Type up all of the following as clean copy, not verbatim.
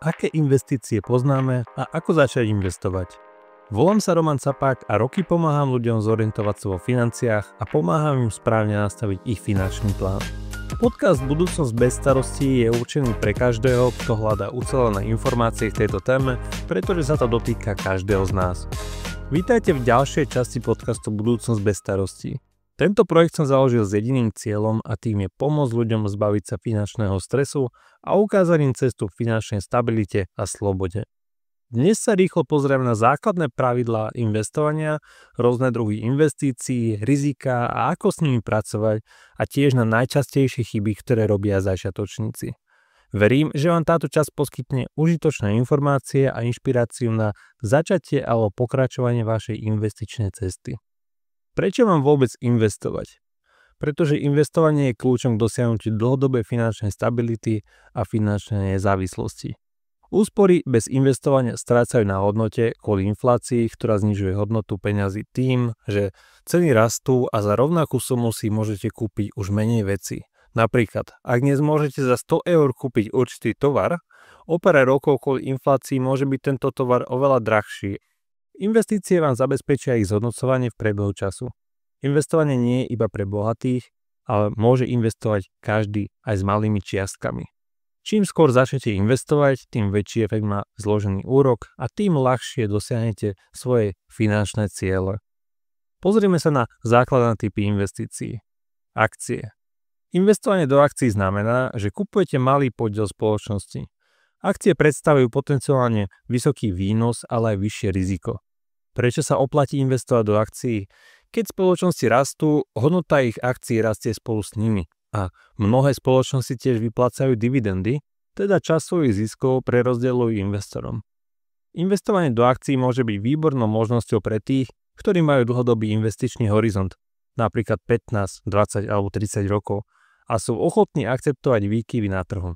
Aké investície poznáme a ako začať investovať? Volám sa Roman Capák a roky pomáham ľuďom zorientovať sa vo financiách a pomáham im správne nastaviť ich finančný plán. Podcast Budúcnosť bez starostí je určený pre každého, kto hľadá ucelené informácie k tejto téme, pretože sa to dotýka každého z nás. Vítajte v ďalšej časti podcastu Budúcnosť bez starostí. Tento projekt som založil s jediným cieľom a tým je pomôcť ľuďom zbaviť sa finančného stresu a ukázať im cestu k finančnej stabilite a slobode. Dnes sa rýchlo pozrieme na základné pravidlá investovania, rôzne druhy investícií, rizika a ako s nimi pracovať a tiež na najčastejšie chyby, ktoré robia začiatočníci. Verím, že vám táto časť poskytne užitočné informácie a inšpiráciu na začatie alebo pokračovanie vašej investičnej cesty. Prečo mám vôbec investovať? Pretože investovanie je kľúčom k dosiahnutiu dlhodobej finančnej stability a finančnej nezávislosti. Úspory bez investovania strácajú na hodnote kvôli inflácii, ktorá znižuje hodnotu peňazí tým, že ceny rastú a za rovnakú sumu si môžete kúpiť už menej veci. Napríklad, ak dnes môžete za 100 eur kúpiť určitý tovar, o pár rokov kvôli inflácii môže byť tento tovar oveľa drahší. Investície vám zabezpečia ich zhodnocovanie v priebehu času. Investovanie nie je iba pre bohatých, ale môže investovať každý aj s malými čiastkami. Čím skôr začnete investovať, tým väčší efekt má zložený úrok a tým ľahšie dosiahnete svoje finančné ciele. Pozrieme sa na základné typy investícií. Akcie. Investovanie do akcií znamená, že kupujete malý podiel spoločnosti. Akcie predstavujú potenciálne vysoký výnos, ale aj vyššie riziko. Prečo sa oplatí investovať do akcií? Keď spoločnosti rastú, hodnota ich akcií rastie spolu s nimi a mnohé spoločnosti tiež vyplácajú dividendy, teda časť svojich ziskov prerozdeľujú investorom. Investovanie do akcií môže byť výbornou možnosťou pre tých, ktorí majú dlhodobý investičný horizont, napríklad 15, 20 alebo 30 rokov a sú ochotní akceptovať výkyvy na trhu.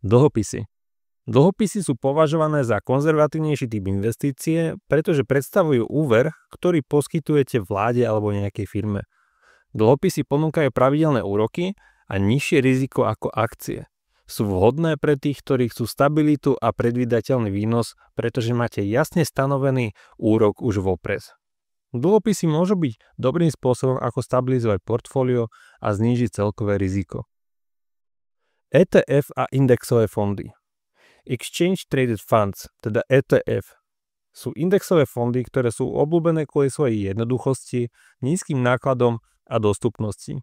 Dlhopisy. Dlhopisy sú považované za konzervatívnejší typ investície, pretože predstavujú úver, ktorý poskytujete vláde alebo nejakej firme. Dlhopisy ponúkajú pravidelné úroky a nižšie riziko ako akcie. Sú vhodné pre tých, ktorí chcú stabilitu a predvídateľný výnos, pretože máte jasne stanovený úrok už vopred. Dlhopisy môžu byť dobrým spôsobom, ako stabilizovať portfólio a znížiť celkové riziko. ETF a indexové fondy. Exchange Traded Funds, teda ETF, sú indexové fondy, ktoré sú obľúbené kvôli svojej jednoduchosti, nízkym nákladom a dostupnosti.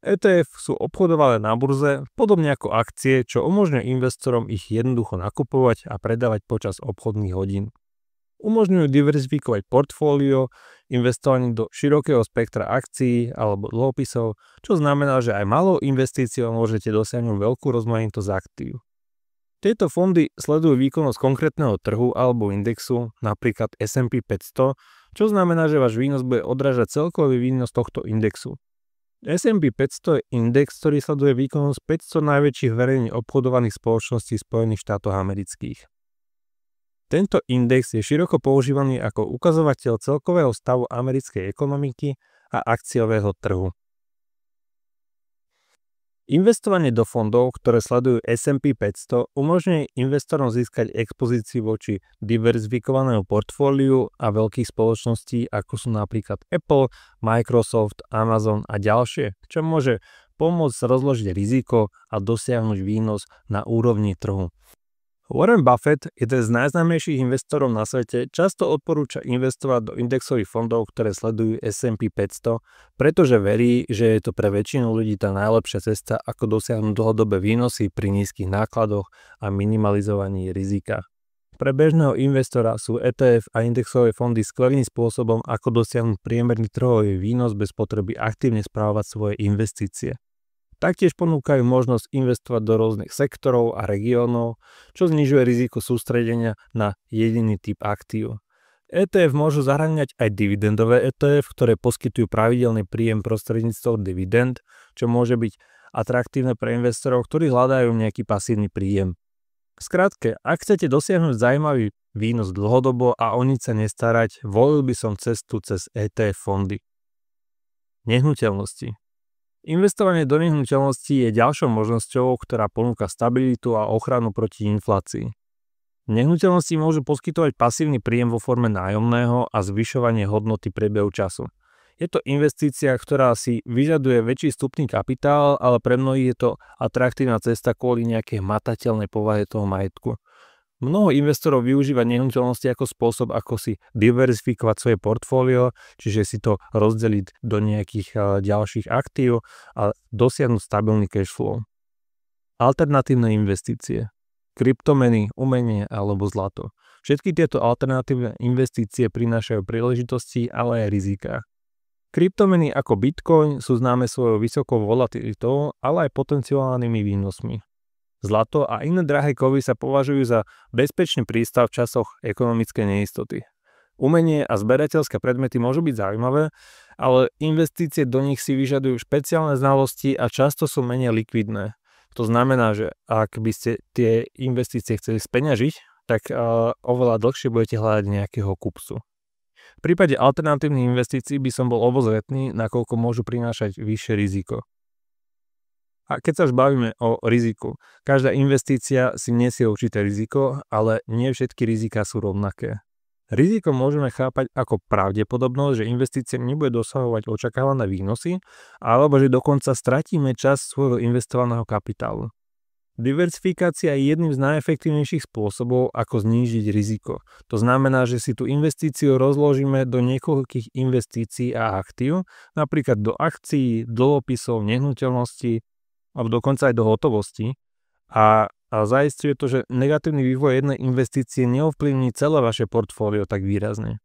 ETF sú obchodované na burze, podobne ako akcie, čo umožňuje investorom ich jednoducho nakupovať a predávať počas obchodných hodín. Umožňujú diverzifikovať portfólio, investovanie do širokého spektra akcií alebo dlhopisov, čo znamená, že aj malou investíciou môžete dosiahnuť veľkú rozmanitosť aktív. Tieto fondy sledujú výkonnosť konkrétneho trhu alebo indexu, napríklad S&P 500, čo znamená, že váš výnos bude odrážať celkový výnos tohto indexu. S&P 500 je index, ktorý sleduje výkonnosť 500 najväčších verejne obchodovaných spoločností Spojených štátov amerických. Tento index je široko používaný ako ukazovateľ celkového stavu americkej ekonomiky a akciového trhu. Investovanie do fondov, ktoré sledujú S&P 500, umožňuje investorom získať expozíciu voči diverzifikovanému portfóliu a veľkých spoločností, ako sú napríklad Apple, Microsoft, Amazon a ďalšie, čo môže pomôcť rozložiť riziko a dosiahnuť výnos na úrovni trhu. Warren Buffett, jeden z najznámejších investorov na svete, často odporúča investovať do indexových fondov, ktoré sledujú S&P 500, pretože verí, že je to pre väčšinu ľudí tá najlepšia cesta, ako dosiahnuť dlhodobé výnosy pri nízkych nákladoch a minimalizovaní rizika. Pre bežného investora sú ETF a indexové fondy skvelým spôsobom, ako dosiahnuť priemerný trhový výnos bez potreby aktívne správovať svoje investície. Taktiež ponúkajú možnosť investovať do rôznych sektorov a regiónov, čo znižuje riziko sústredenia na jediný typ aktív. ETF môžu zahŕňať aj dividendové ETF, ktoré poskytujú pravidelný príjem prostredníctvom dividend, čo môže byť atraktívne pre investorov, ktorí hľadajú nejaký pasívny príjem. Skratke, ak chcete dosiahnuť zaujímavý výnos dlhodobo a o nič sa nestarať, volil by som cestu cez ETF fondy. Nehnuteľnosti. Investovanie do nehnuteľností je ďalšou možnosťou, ktorá ponúka stabilitu a ochranu proti inflácii. Nehnuteľnosti môžu poskytovať pasívny príjem vo forme nájomného a zvyšovanie hodnoty priebehu času. Je to investícia, ktorá si vyžaduje väčší vstupný kapitál, ale pre mnohých je to atraktívna cesta kvôli nejakej hmatateľnej povahe toho majetku. Mnoho investorov využíva nehnuteľnosti ako spôsob, ako si diverzifikovať svoje portfólio, čiže si to rozdeliť do nejakých ďalších aktív a dosiahnuť stabilný cash flow. Alternatívne investície. Kryptomeny, umenie alebo zlato. Všetky tieto alternatívne investície prinášajú príležitosti, ale aj rizika. Kryptomeny ako Bitcoin sú známe svojou vysokou volatilitou, ale aj potenciálnymi výnosmi. Zlato a iné drahé kovy sa považujú za bezpečný prístav v časoch ekonomickej neistoty. Umenie a zberateľské predmety môžu byť zaujímavé, ale investície do nich si vyžadujú špeciálne znalosti a často sú menej likvidné. To znamená, že ak by ste tie investície chceli speňažiť, tak oveľa dlhšie budete hľadať nejakého kupcu. V prípade alternatívnych investícií by som bol obozretný, nakoľko môžu prinášať vyššie riziko. A keď sa už bavíme o riziku, každá investícia si nesie určité riziko, ale nie všetky rizika sú rovnaké. Riziko môžeme chápať ako pravdepodobnosť, že investícia nebude dosahovať očakávané výnosy, alebo že dokonca stratíme časť svojho investovaného kapitálu. Diversifikácia je jedným z najefektívnejších spôsobov, ako znížiť riziko. To znamená, že si tú investíciu rozložíme do niekoľkých investícií a aktív, napríklad do akcií, dlhopisov, nehnuteľností, alebo dokonca aj do hotovosti. A zaisťuje to, že negatívny vývoj jednej investície neovplyvní celé vaše portfólio tak výrazne.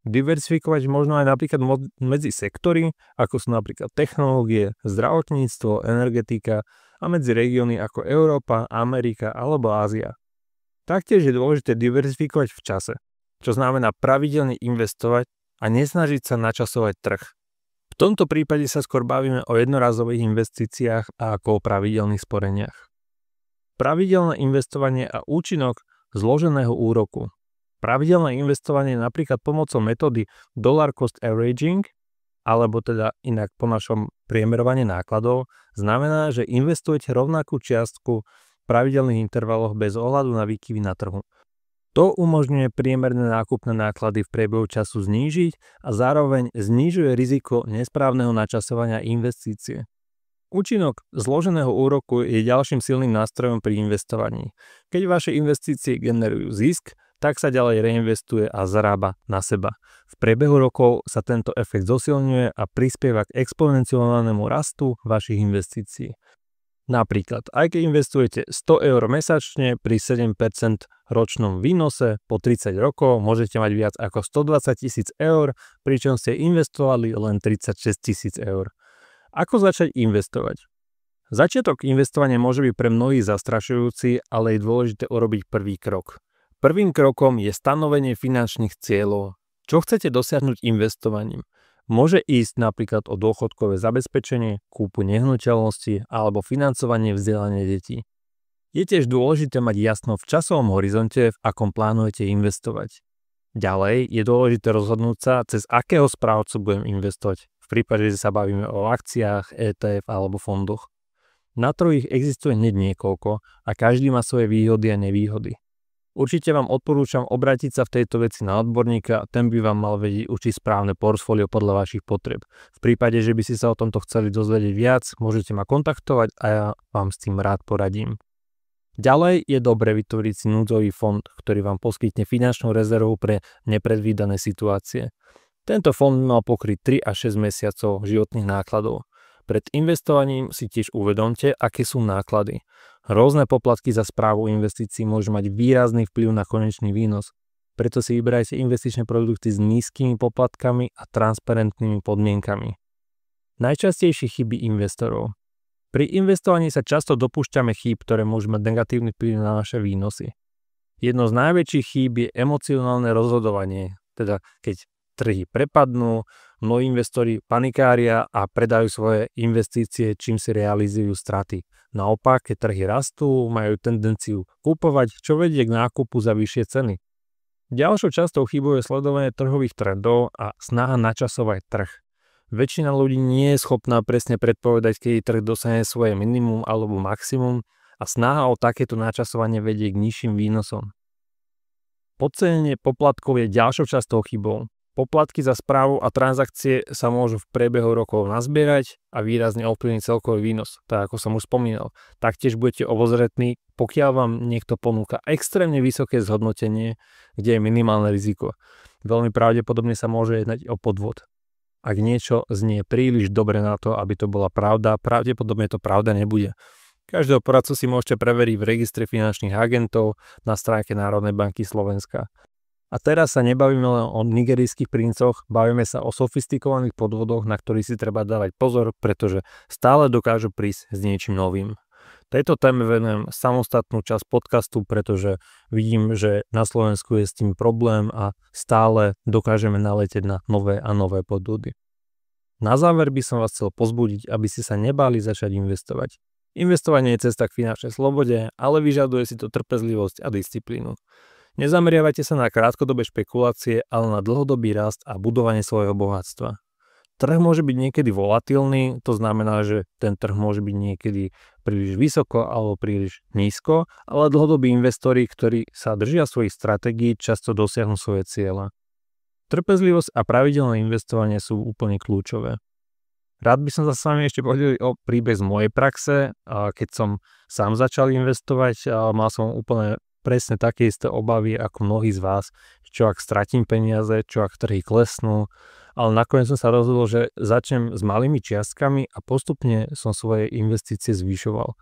Diversifikovať možno aj napríklad medzi sektory, ako sú napríklad technológie, zdravotníctvo, energetika a medzi regióny ako Európa, Amerika alebo Ázia. Taktiež je dôležité diversifikovať v čase, čo znamená pravidelne investovať a nesnažiť sa načasovať trh. V tomto prípade sa skôr bavíme o jednorazových investíciách a ako o pravidelných sporeniach. Pravidelné investovanie a účinok zloženého úroku. Pravidelné investovanie napríklad pomocou metódy dollar cost averaging, alebo teda inak po našom priemerovanie nákladov, znamená, že investujete rovnakú čiastku v pravidelných intervaloch bez ohľadu na výkyvy na trhu. To umožňuje priemerné nákupné náklady v priebehu času znížiť a zároveň znižuje riziko nesprávneho načasovania investície. Účinok zloženého úroku je ďalším silným nástrojom pri investovaní. Keď vaše investície generujú zisk, tak sa ďalej reinvestuje a zarába na seba. V priebehu rokov sa tento efekt zosilňuje a prispieva k exponenciálnemu rastu vašich investícií. Napríklad, aj keď investujete 100 eur mesačne pri 7% ročnom výnose, po 30 rokov môžete mať viac ako 120 000 eur, pričom ste investovali len 36 000 eur. Ako začať investovať? Začiatok investovania môže byť pre mnohých zastrašujúci, ale je dôležité urobiť prvý krok. Prvým krokom je stanovenie finančných cieľov. Čo chcete dosiahnuť investovaním? Môže ísť napríklad o dôchodkové zabezpečenie, kúpu nehnuteľnosti alebo financovanie vzdelania detí. Je tiež dôležité mať jasno v časovom horizonte, v akom plánujete investovať. Ďalej je dôležité rozhodnúť sa, cez akého správcu budem investovať. V prípade, že sa bavíme o akciách, ETF alebo fondoch. Na trhu ich existuje hneď niekoľko a každý má svoje výhody a nevýhody. Určite vám odporúčam obrátiť sa v tejto veci na odborníka, ten by vám mal vedieť určiť správne portfólio podľa vašich potrieb. V prípade, že by si sa o tomto chceli dozvedieť viac, môžete ma kontaktovať a ja vám s tým rád poradím. Ďalej je dobre vytvoriť si núdzový fond, ktorý vám poskytne finančnú rezervu pre nepredvídané situácie. Tento fond by mal pokryť 3 až 6 mesiacov životných nákladov. Pred investovaním si tiež uvedomte, aké sú náklady. Rôzne poplatky za správu investícií môžu mať výrazný vplyv na konečný výnos. Preto si vyberajte investičné produkty s nízkymi poplatkami a transparentnými podmienkami. Najčastejšie chyby investorov. Pri investovaní sa často dopúšťame chýb, ktoré môžu mať negatívny vplyv na naše výnosy. Jedno z najväčších chýb je emocionálne rozhodovanie, teda keď trhy prepadnú, mnohí investori panikária a predajú svoje investície, čím si realizujú straty. Naopak, keď trhy rastú, majú tendenciu kúpovať, čo vedie k nákupu za vyššie ceny. Ďalšou častou chybou je sledovanie trhových trendov a snaha načasovať trh. Väčšina ľudí nie je schopná presne predpovedať, kedy trh dosiahne svoje minimum alebo maximum a snaha o takéto načasovanie vedie k nižším výnosom. Podcenenie poplatkov je ďalšou častou chybou. Poplatky za správu a transakcie sa môžu v priebehu rokov nazbierať a výrazne ovplyvniť celkový výnos, tak ako som už spomínal. Taktiež budete obozretní, pokiaľ vám niekto ponúka extrémne vysoké zhodnotenie, kde je minimálne riziko. Veľmi pravdepodobne sa môže jednať o podvod. Ak niečo znie príliš dobre na to, aby to bola pravda, pravdepodobne to pravda nebude. Každého poradcu si môžete preveriť v registri finančných agentov na stránke Národnej banky Slovenska. A teraz sa nebavíme len o nigerijských princoch, bavíme sa o sofistikovaných podvodoch, na ktorých si treba dávať pozor, pretože stále dokážu prísť s niečím novým. Tejto téme venujem samostatnú časť podcastu, pretože vidím, že na Slovensku je s tým problém a stále dokážeme naletieť na nové a nové podvody. Na záver by som vás chcel pozbudiť, aby ste sa nebáli začať investovať. Investovanie je cesta k finančnej slobode, ale vyžaduje si to trpezlivosť a disciplínu. Nezameriavajte sa na krátkodobé špekulácie, ale na dlhodobý rast a budovanie svojho bohatstva. Trh môže byť niekedy volatilný, to znamená, že ten trh môže byť niekedy príliš vysoko alebo príliš nízko, ale dlhodobí investori, ktorí sa držia svojich stratégií, často dosiahnu svoje ciele. Trpezlivosť a pravidelné investovanie sú úplne kľúčové. Rád by som sa s vami ešte podelil o príbeh z mojej praxe. Keď som sám začal investovať, mal som úplne presne také isté obavy ako mnohí z vás, čo ak stratím peniaze, čo ak trhy klesnú, ale nakoniec som sa rozhodol, že začnem s malými čiastkami a postupne som svoje investície zvyšoval.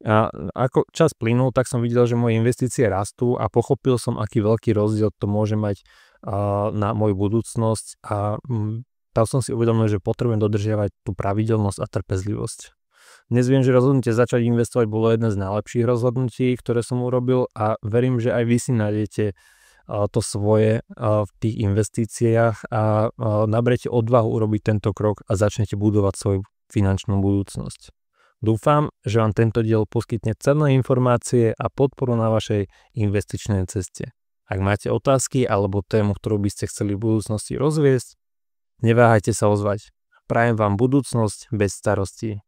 A ako čas plynul, tak som videl, že moje investície rastú a pochopil som, aký veľký rozdiel to môže mať na moju budúcnosť a tam som si uvedomil, že potrebujem dodržiavať tú pravidelnosť a trpezlivosť. Dnes viem, že rozhodnutie začať investovať bolo jedno z najlepších rozhodnutí, ktoré som urobil a verím, že aj vy si nájdete to svoje v tých investíciách a naberete odvahu urobiť tento krok a začnete budovať svoju finančnú budúcnosť. Dúfam, že vám tento diel poskytne cenné informácie a podporu na vašej investičnej ceste. Ak máte otázky alebo tému, ktorú by ste chceli v budúcnosti rozviesť, neváhajte sa ozvať. Prajem vám budúcnosť bez starostí.